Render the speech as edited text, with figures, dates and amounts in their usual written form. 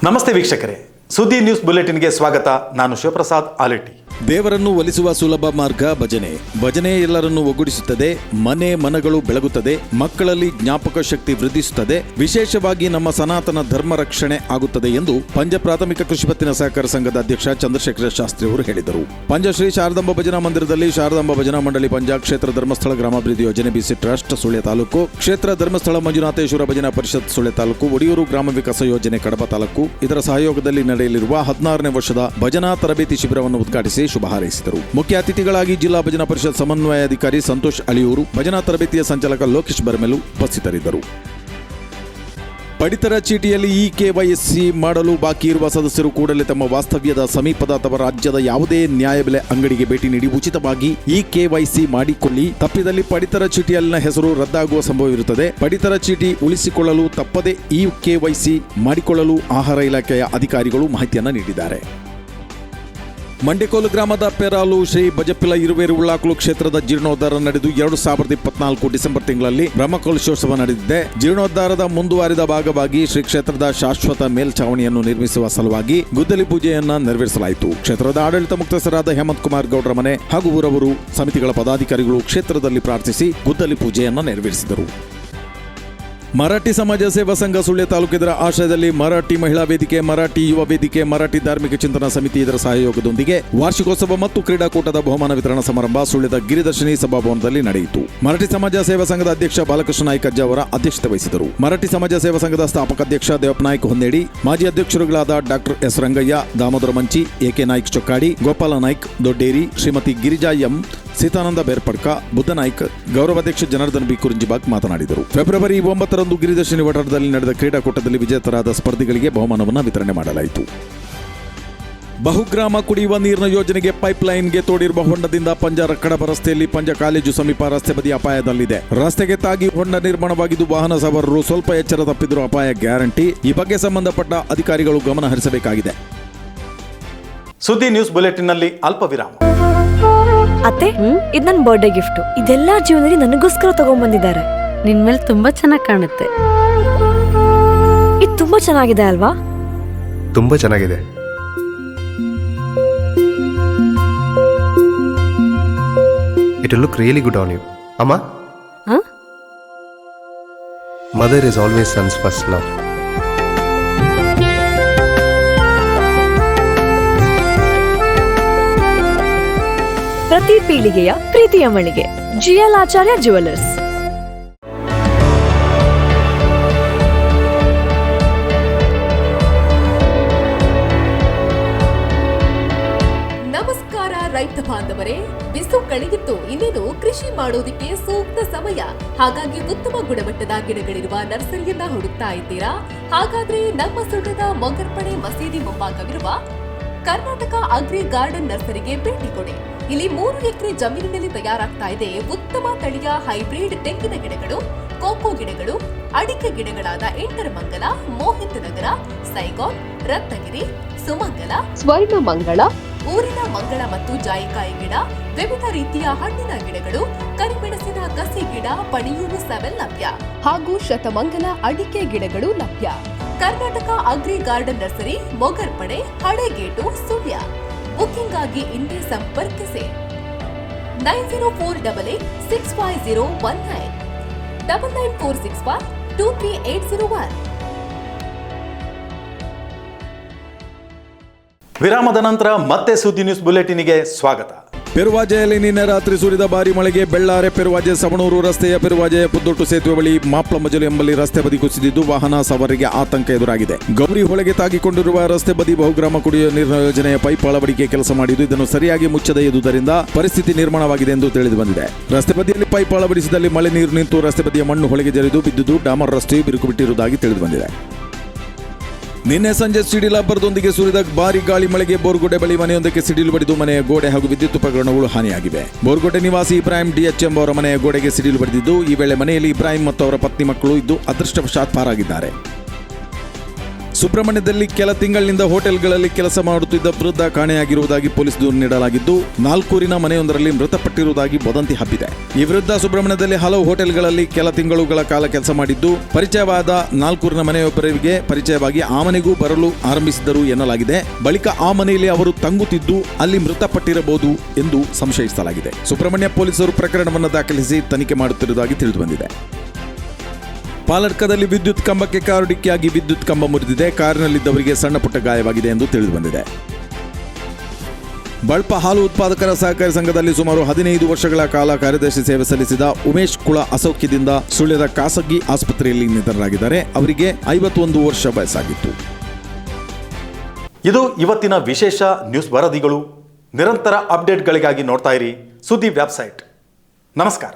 ನಮಸ್ತೆ ವೀಕ್ಷಕರೇ, ಸುದ್ದಿ ನ್ಯೂಸ್ ಬುಲೆಟಿನ್ಗೆ ಸ್ವಾಗತ. ನಾನು ಶಿವಪ್ರಸಾದ್ ಆಲೆಟ್ಟಿ. ದೇವರನ್ನು ಒಲಿಸುವ ಸುಲಭ ಮಾರ್ಗ ಭಜನೆ. ಭಜನೆ ಎಲ್ಲರನ್ನೂ ಒಗ್ಗೂಡಿಸುತ್ತದೆ, ಮನಗಳು ಬೆಳಗುತ್ತದೆ, ಮಕ್ಕಳಲ್ಲಿ ಜ್ಞಾಪಕ ಶಕ್ತಿ ವೃದ್ಧಿಸುತ್ತದೆ, ವಿಶೇಷವಾಗಿ ನಮ್ಮ ಸನಾತನ ಧರ್ಮ ರಕ್ಷಣೆ ಆಗುತ್ತದೆ ಎಂದು ಪಂಜ ಪ್ರಾಥಮಿಕ ಕೃಷಿ ಪತ್ತಿನ ಸಹಕಾರ ಸಂಘದ ಅಧ್ಯಕ್ಷ ಚಂದ್ರಶೇಖರ ಶಾಸ್ತ್ರಿ ಅವರು ಹೇಳಿದರು. ಪಂಜಶ್ರೀ ಶಾರದಾಂಬ ಭಜನಾ ಮಂದಿರದಲ್ಲಿ ಶಾರದಾಂಬ ಭಜನಾ ಮಂಡಳಿ ಪಂಜ ಕ್ಷೇತ್ರ ಧರ್ಮಸ್ಥಳ ಗ್ರಾಮಾಭಿವೃದ್ಧಿ ಯೋಜನೆ ಬಿಸಿ ಟ್ರಸ್ಟ್ ಸುಳ್ಯ ತಾಲೂಕು, ಕ್ಷೇತ್ರ ಧರ್ಮಸ್ಥಳ ಮಂಜುನಾಥೇಶ್ವರ ಭಜನಾ ಪರಿಷತ್ ಸುಳ್ಯ ತಾಲೂಕು, ಒಡಿಯೂರು ಗ್ರಾಮ ವಿಕಾಸ ಯೋಜನೆ ಕಡಬ ತಾಲೂಕು ಇದರ ಸಹಯೋಗದಲ್ಲಿ ನಡೆಯಲಿರುವ 16ನೇ ವರ್ಷದ ಭಜನಾ ತರಬೇತಿ ಶಿಬಿರವನ್ನು ಉದ್ಘಾಟಿಸಿ ಶುಭ ಹಾರೈಸಿದರು. ಮುಖ್ಯ ಅತಿಥಿಗಳಾಗಿ ಜಿಲ್ಲಾ ಭಜನಾ ಪರಿಷತ್ ಸಮನ್ವಯಾಧಿಕಾರಿ ಸಂತೋಷ್ ಅಳಿಯೂರು, ಭಜನಾ ತರಬೇತಿಯ ಸಂಚಾಲಕ ಲೋಕೇಶ್ ಬರ್ಮೆಲು ಉಪಸ್ಥಿತರಿದ್ದರು. ಪಡಿತರ ಚೀಟಿಯಲ್ಲಿ KYC ಮಾಡಲು ಬಾಕಿ ಇರುವ ಸದಸ್ಯರು ಕೂಡಲೇ ತಮ್ಮ ವಾಸ್ತವ್ಯದ ಸಮೀಪದ ಅಥವಾ ರಾಜ್ಯದ ಯಾವುದೇ ನ್ಯಾಯಬೆಲೆ ಅಂಗಡಿಗೆ ಭೇಟಿ ನೀಡಿ ಉಚಿತವಾಗಿ KYC ಮಾಡಿಕೊಳ್ಳಿ. ತಪ್ಪಿದಲ್ಲಿ ಪಡಿತರ ಚೀಟಿಯಲ್ಲಿನ ಹೆಸರು ರದ್ದಾಗುವ ಸಂಭವವಿರುತ್ತದೆ. ಪಡಿತರ ಚೀಟಿ ಉಳಿಸಿಕೊಳ್ಳಲು ತಪ್ಪದೆ KYC ಮಾಡಿಕೊಳ್ಳಲು ಆಹಾರ ಇಲಾಖೆಯ ಅಧಿಕಾರಿಗಳು ಮಾಹಿತಿಯನ್ನು ನೀಡಿದ್ದಾರೆ. ಮಂಡೆಕೋಲು ಗ್ರಾಮದ ಪೆರಾಲು ಶ್ರೀ ಬಜಪಿಲ ಇರುವೇರು ಉಳ್ಳಾಕಲು ಕ್ಷೇತ್ರದ ಜೀರ್ಣೋದ್ಧಾರ ನಡೆದು 2024 ಡಿಸೆಂಬರ್ ತಿಂಗಳಲ್ಲಿ ಬ್ರಹ್ಮಕಲಶೋತ್ಸವ ನಡೆದಿದೆ. ಜೀರ್ಣೋದ್ಧಾರದ ಮುಂದುವರಿದ ಭಾಗವಾಗಿ ಶ್ರೀ ಕ್ಷೇತ್ರದ ಶಾಶ್ವತ ಮೇಲ್ಛಾವಣಿಯನ್ನು ನಿರ್ಮಿಸುವ ಸಲುವಾಗಿ ಗುದ್ದಲಿ ಪೂಜೆಯನ್ನ ನೆರವೇರಿಸಲಾಯಿತು. ಕ್ಷೇತ್ರದ ಆಡಳಿತ ಮುಕ್ತಸ್ಥರಾದ ಹೇಮಂತ್ ಕುಮಾರ್ ಗೌಡ್ರ ಮನೆ ಹಾಗೂ ಊರವರು ಸಮಿತಿಗಳ ಪದಾಧಿಕಾರಿಗಳು ಕ್ಷೇತ್ರದಲ್ಲಿ ಪ್ರಾರ್ಥಿಸಿ ಗುದ್ದಲಿ ಪೂಜೆಯನ್ನ ನೆರವೇರಿಸಿದರು. ಮರಾಠಿ ಸಮಾಜ ಸೇವಾ ಸಂಘ ಸುಳ್ಯ ತಾಲೂಕು ಇದರ ಆಶ್ರಯದಲ್ಲಿ ಮರಾಠಿ ಮಹಿಳಾ ವೇದಿಕೆ, ಮರಾಠಿ ಯುವ ವೇದಿಕೆ, ಮರಾಠಿ ಧಾರ್ಮಿಕ ಚಿಂತನಾ ಸಮಿತಿ ಇದರ ಸಹಯೋಗದೊಂದಿಗೆ ವಾರ್ಷಿಕೋತ್ಸವ ಮತ್ತು ಕ್ರೀಡಾಕೂಟದ ಬಹುಮಾನ ವಿತರಣಾ ಸಮಾರಂಭ ಸುಳ್ಯದ ಗಿರಿದರ್ಶಿನಿ ಸಭಾಭವನದಲ್ಲಿ ನಡೆಯಿತು. ಮರಾಠಿ ಸಮಾಜ ಸೇವಾ ಸಂಘದ ಅಧ್ಯಕ್ಷ ಬಾಲಕೃಷ್ಣ ನಾಯ್ಕ ಅಜ್ಜ ಅವರ ಅಧ್ಯಕ್ಷತೆ ವಹಿಸಿದರು. ಮರಾಠಿ ಸಮಾಜ ಸೇವಾ ಸಂಘದ ಸ್ಥಾಪಕ ಅಧ್ಯಕ್ಷ ದೇವಪ್ಪ ನಾಯ್ಕ ಹೊನ್ನೇಡಿ, ಮಾಜಿ ಅಧ್ಯಕ್ಷರುಗಳಾದ doctor S Rangaiah, Damodara Manchi, AK Naik Chokkadi, Gopala Naik Dodderi, Shrimati Girija M, Seethananda Berpadka, Buddha Naik, ಗೌರವಾಧ್ಯಕ್ಷ ಜನಾರ್ದನ್ ಬಿ ಕುರಿಂಜಿಬಾಗ್ ಮಾತನಾಡಿದರು. ಫೆಬ್ರವರಿ 9ರಂದು ಗಿರಿದರ್ಶಿನಿ ವಠಾರದಲ್ಲಿ ನಡೆದ ಕ್ರೀಡಾಕೂಟದಲ್ಲಿ ವಿಜೇತರಾದ ಸ್ಪರ್ಧಿಗಳಿಗೆ ಬಹುಮಾನವನ್ನು ವಿತರಣೆ ಮಾಡಲಾಯಿತು. ಬಹುಗ್ರಾಮ ಕುಡಿಯುವ ನೀರಿನ ಯೋಜನೆಗೆ ಪೈಪ್ಲೈನ್ಗೆ ತೋಡಿರುವ ಹೊಂಡದಿಂದ ಪಂಜ ಕಡಬ ರಸ್ತೆಯಲ್ಲಿ ಪಂಜ ಕಾಲೇಜು ಸಮೀಪ ರಸ್ತೆ ಬದಿ ಅಪಾಯದಲ್ಲಿದೆ. ರಸ್ತೆಗೆ ತಾಗಿ ಹೊಂಡ ನಿರ್ಮಾಣವಾಗಿದ್ದು ವಾಹನ ಸವಾರರು ಸ್ವಲ್ಪ ಎಚ್ಚರ ತಪ್ಪಿದರೂ ಅಪಾಯ ಗ್ಯಾರಂಟಿ. ಈ ಬಗ್ಗೆ ಸಂಬಂಧಪಟ್ಟ ಅಧಿಕಾರಿಗಳು ಗಮನ ಹರಿಸಬೇಕಾಗಿದೆ. ಸುದ್ದಿ ನ್ಯೂಸ್ ಬುಲೆಟಿನ್ನಲ್ಲಿ ಅಲ್ಪ ವಿರಾಮ. ಅತ್ತೆ, ಇದು ನನ್ನ ಬರ್ಡೇ ಗಿಫ್ಟ್. ಇದೆಲ್ಲ ಜೀವನದಲ್ಲಿ ನನಗೋಸ್ಕರ ತಗೊಂಡ್ಬಂದಿದ್ದಾರೆ. ನಿನ್ ಮೇಲೆ ತುಂಬಾ ಚೆನ್ನಾಗಿ ಕಾಣುತ್ತೆ. ಇದು ತುಂಬಾ ಚೆನ್ನಾಗಿದೆ ಅಲ್ವಾ? ತುಂಬಾ ಚೆನ್ನಾಗಿದೆ. It will look really good on you. Amma? Huh? Mother is always son's first love. ಪ್ರತಿ ಪೀಳಿಗೆಯ ಪ್ರೀತಿಯ ಮಳಿಗೆ GL ಆಚಾರ್ಯ ಜ್ಯುವೆಲರ್ಸ್. ನಮಸ್ಕಾರ ರೈತ ಬಾಂಧವರೇ, ಬಿಸು ಕಳೆಗಿತ್ತು, ಇನ್ನೇನು ಕೃಷಿ ಮಾಡೋದಕ್ಕೆ ಸೂಕ್ತ ಸಮಯ. ಹಾಗಾಗಿ ಉತ್ತಮ ಗುಣಮಟ್ಟದ ಗಿಡಗಳಿರುವ ನರ್ಸರಿಯನ್ನ ಹುಡುಕ್ತಾ ಇದ್ದೀರಾ? ಹಾಗಾದ್ರೆ ನಮ್ಮ ಸುಳ್ಯದ ಮೊಗರ್ಪಣೆ ಮಸೀದಿ ಮುಂಭಾಗವಿರುವ ಕರ್ನಾಟಕ ಅಗ್ರಿ ಗಾರ್ಡನ್ ನರ್ಸರಿಗೆ ಭೇಟಿ ಕೊಡಿ. ಇಲ್ಲಿ 3 ಎಕರೆ ಜಮೀನಿನಲ್ಲಿ ತಯಾರಾಗ್ತಾ ಇದೆ ಉತ್ತಮ ತಳಿಯ ಹೈಬ್ರಿಡ್ ತೆಂಗಿನ ಗಿಡಗಳು, ಕೋಕೋ ಗಿಡಗಳು, ಅಡಿಕೆ ಗಿಡಗಳಾದ ಎಂಟರಮಂಗಲ, ಮೋಹಿತ್ ನಗರ, ಸೈಗಾನ್, ರತ್ನಗಿರಿ, ಸುಮಂಗಲ, ಸ್ವರ್ಣಮಂಗಳ, ಊರಿನ ಮಂಗಳ ಮತ್ತು ಜಾಯಿಕಾಯಿ ಗಿಡ, ವಿವಿಧ ರೀತಿಯ ಹಣ್ಣಿನ ಗಿಡಗಳು, ಕರಿಮೆಣಸಿನ ಕಸಿ ಗಿಡ, ಪಣಿಯೂರು 7 ಲಭ್ಯ ಹಾಗೂ ಶತಮಂಗಲ ಅಡಿಕೆ ಗಿಡಗಳು ಲಭ್ಯ. Karnataka agri garden nursery, Mogarpane, Halegate, Sullia. Booking ಆಗಿ ಇಂದೇ ಸಂಪರ್ಕಿಸಿ 9048865019 9946123801. ವಿರಾಮದ ನಂತರ ಮತ್ತೆ ಸುದ್ದಿ ನ್ಯೂಸ್ ಬುಲೆಟಿನ್ಗೆ ಸ್ವಾಗತ. ಪೆರುವಾಜೆಯಲ್ಲಿ ನಿನ್ನೆ ರಾತ್ರಿ ಸುರಿದ ಭಾರಿ ಮಳೆಗೆ ಬೆಳ್ಳಾರೆ ಪೆರುವಾಜೆ ಸವಣೂರು ರಸ್ತೆಯ ಪೆರುವಾಜೆಯ ಪುದ್ದೊಟ್ಟು ಸೇತುವೆ ಬಳಿ ಮಾಪ್ಲಮಜಲು ಎಂಬಲ್ಲಿ ರಸ್ತೆ ಬದಿ ಕುಸಿದಿದ್ದು ವಾಹನ ಸವಾರರಿಗೆ ಆತಂಕ ಎದುರಾಗಿದೆ. ಗೌರಿ ಹೊಳೆಗೆ ತಾಗಿಕೊಂಡಿರುವ ರಸ್ತೆ ಬದಿ ಬಹುಗ್ರಾಮ ಕುಡಿಯುವ ನೀರಿನ ಯೋಜನೆಯ ಪೈಪ್ ಅಳವಡಿಕೆ ಕೆಲಸ ಮಾಡಿದ್ದು ಇದನ್ನು ಸರಿಯಾಗಿ ಮುಚ್ಚದೇ ಇದ್ದುದರಿಂದ ಪರಿಸ್ಥಿತಿ ನಿರ್ಮಾಣವಾಗಿದೆ ಎಂದು ತಿಳಿದು ಬಂದಿದೆ. ರಸ್ತೆ ಬದಿಯಲ್ಲಿ ಪೈಪ್ ಅಳವಡಿಸಿದಲ್ಲಿ ಮಳೆ ನೀರು ನಿಂತು ರಸ್ತೆ ಬದಿಯ ಮಣ್ಣು ಹೊಳೆಗೆ ಜರಿದು ಬಿದ್ದುದು ಡಾಮರ್ ರಸ್ತೆಯು ಬಿರುಕು ಬಿಟ್ಟಿರುವುದಾಗಿ ತಿಳಿದು ಬಂದಿದೆ. ನಿನ್ನೆ ಸಂಜೆ ಸಿಡಿಲ ಅಬ್ಬರದೊಂದಿಗೆ ಸುರಿದ ಭಾರಿ ಗಾಳಿ ಮಳೆಗೆ ಬೋರ್ಗುಡ್ಡೆ ಬಳಿ ಮನೆಯೊಂದಕ್ಕೆ ಸಿಡಿಲು ಬಡಿದು ಮನೆಯ ಗೋಡೆ ಹಾಗೂ ವಿದ್ಯುತ್ ಉಪಕರಣಗಳು ಹಾನಿಯಾಗಿವೆ. ಬೋರ್ಗುಡ್ಡೆ ನಿವಾಸಿ ಇಬ್ರಾಹಿಂ DH ಎಂಬವರ ಮನೆಯ ಗೋಡೆಗೆ ಸಿಡಿಲು ಬಡಿದಿದ್ದು, ಈ ವೇಳೆ ಮನೆಯಲ್ಲಿ ಇಬ್ರಾಹಿಂ ಮತ್ತು ಅವರ ಪತ್ನಿ ಮಕ್ಕಳು ಇದ್ದು ಅದೃಷ್ಟವಶಾತ್ ಪಾರಾಗಿದ್ದಾರೆ. ಸುಬ್ರಹ್ಮಣ್ಯದಲ್ಲಿ ಕೆಲ ತಿಂಗಳಿನಿಂದ ಹೋಟೆಲ್ಗಳಲ್ಲಿ ಕೆಲಸ ಮಾಡುತ್ತಿದ್ದ ವೃದ್ಧ ಕಾಣೆಯಾಗಿರುವುದಾಗಿ ಪೊಲೀಸ್ ದೂರು ನೀಡಲಾಗಿದ್ದು, ನಾಲ್ಕೂರಿನ ಮನೆಯೊಂದರಲ್ಲಿ ಮೃತಪಟ್ಟಿರುವುದಾಗಿ ವದಂತಿ ಹಬ್ಬಿದೆ. ಈ ವೃದ್ಧ ಸುಬ್ರಹ್ಮಣ್ಯದಲ್ಲಿ ಹಲವು ಹೋಟೆಲ್ಗಳಲ್ಲಿ ಕೆಲ ತಿಂಗಳುಗಳ ಕಾಲ ಕೆಲಸ ಮಾಡಿದ್ದು, ಪರಿಚಯವಾದ ನಾಲ್ಕೂರಿನ ಮನೆಯೊಬ್ಬರಿಗೆ ಪರಿಚಯವಾಗಿ ಆ ಮನೆಗೂ ಬರಲು ಆರಂಭಿಸಿದರು ಎನ್ನಲಾಗಿದೆ. ಬಳಿಕ ಆ ಮನೆಯಲ್ಲಿ ಅವರು ತಂಗುತ್ತಿದ್ದು ಅಲ್ಲಿ ಮೃತಪಟ್ಟಿರಬಹುದು ಎಂದು ಸಂಶಯಿಸಲಾಗಿದೆ. ಸುಬ್ರಹ್ಮಣ್ಯ ಪೊಲೀಸರು ಪ್ರಕರಣವನ್ನು ದಾಖಲಿಸಿ ತನಿಖೆ ಮಾಡುತ್ತಿರುವುದಾಗಿ ತಿಳಿದುಬಂದಿದೆ. ಪಾಲಡ್ಕದಲ್ಲಿ ವಿದ್ಯುತ್ ಕಂಬಕ್ಕೆ ಕಾರು ಡಿಕ್ಕಿಯಾಗಿ ವಿದ್ಯುತ್ ಕಂಬ ಮುರಿದಿದೆ. ಕಾರಿನಲ್ಲಿದ್ದವರಿಗೆ ಸಣ್ಣ ಪುಟ್ಟ ಗಾಯವಾಗಿದೆ ಎಂದು ತಿಳಿದುಬಂದಿದೆ. ಬಳ್ಪ ಹಾಲು ಉತ್ಪಾದಕರ ಸಹಕಾರಿ ಸಂಘದಲ್ಲಿ ಸುಮಾರು 15 ವರ್ಷಗಳ ಕಾಲ ಕಾರ್ಯದರ್ಶಿ ಸೇವೆ ಸಲ್ಲಿಸಿದ ಉಮೇಶ್ ಕುಳ ಅಸೌಖ್ಯದಿಂದ ಸುಳ್ಯದ ಖಾಸಗಿ ಆಸ್ಪತ್ರೆಯಲ್ಲಿ ನಿಧನರಾಗಿದ್ದಾರೆ. ಅವರಿಗೆ 51 ವರ್ಷ ವಯಸ್ಸಾಗಿತ್ತು. ಇದು ಇವತ್ತಿನ ವಿಶೇಷ ನ್ಯೂಸ್ ವರದಿಗಳು. ನಿರಂತರ ಅಪ್ಡೇಟ್ಗಳಿಗಾಗಿ ನೋಡ್ತಾ ಇರಿ ಸುದ್ದಿ ವೆಬ್ಸೈಟ್. ನಮಸ್ಕಾರ.